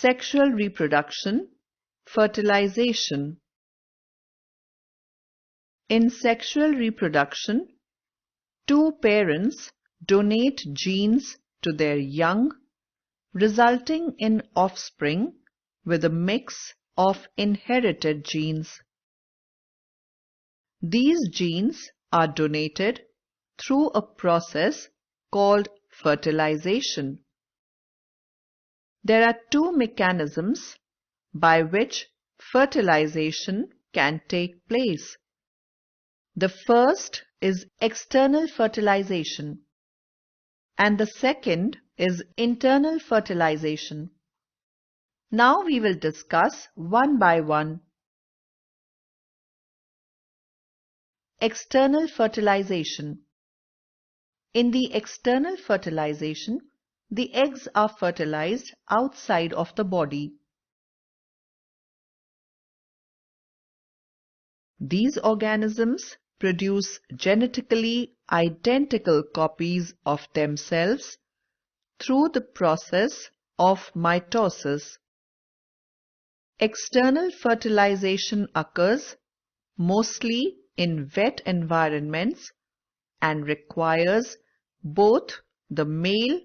Sexual reproduction, fertilization. In sexual reproduction, two parents donate genes to their young, resulting in offspring with a mix of inherited genes. These genes are donated through a process called fertilization. There are two mechanisms by which fertilization can take place. The first is external fertilization and the second is internal fertilization. Now we will discuss one by one. External fertilization. In the external fertilization, the eggs are fertilized outside of the body. These organisms produce genetically identical copies of themselves through the process of mitosis. External fertilization occurs mostly in wet environments and requires both the male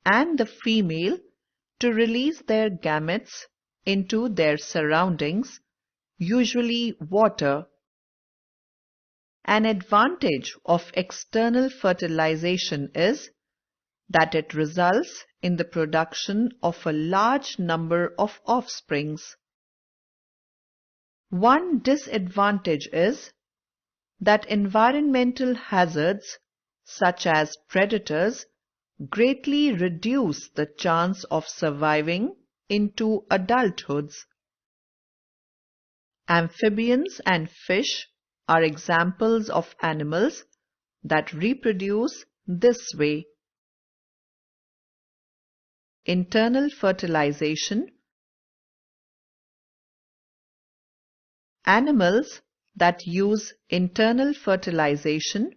and the female to release their gametes into their surroundings, usually water. An advantage of external fertilization is that it results in the production of a large number of offsprings. One disadvantage is that environmental hazards such as predators greatly reduce the chance of surviving into adulthoods. Amphibians and fish are examples of animals that reproduce this way. Internal fertilization. Animals that use internal fertilization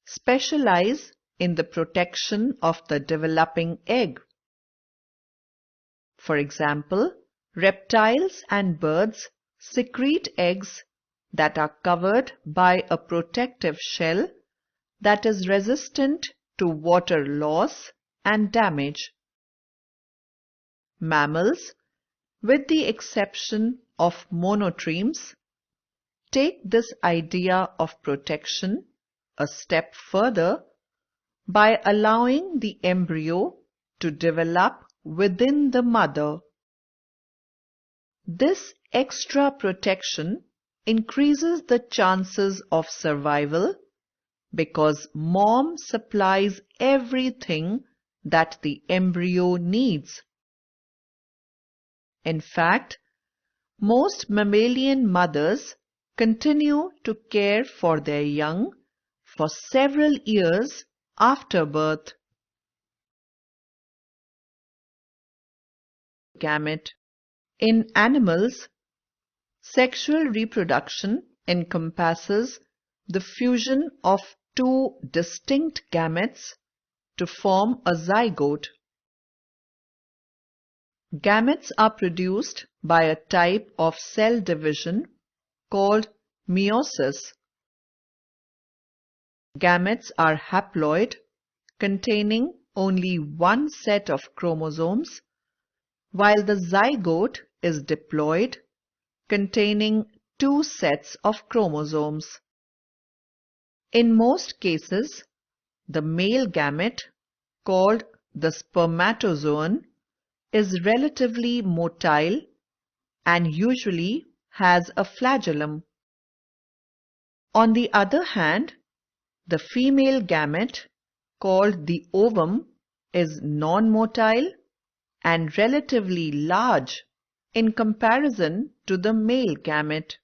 specialize in the protection of the developing egg. For example, reptiles and birds secrete eggs that are covered by a protective shell that is resistant to water loss and damage. Mammals, with the exception of monotremes, take this idea of protection a step further by allowing the embryo to develop within the mother. This extra protection increases the chances of survival because mom supplies everything that the embryo needs. In fact, most mammalian mothers continue to care for their young for several years after birth. Gamete. In animals, sexual reproduction encompasses the fusion of two distinct gametes to form a zygote. Gametes are produced by a type of cell division called meiosis. Gametes are haploid, containing only one set of chromosomes, while the zygote is diploid, containing two sets of chromosomes. In most cases, the male gamete, called the spermatozoon, is relatively motile and usually has a flagellum. On the other hand, the female gamete, called the ovum, is non-motile and relatively large in comparison to the male gamete.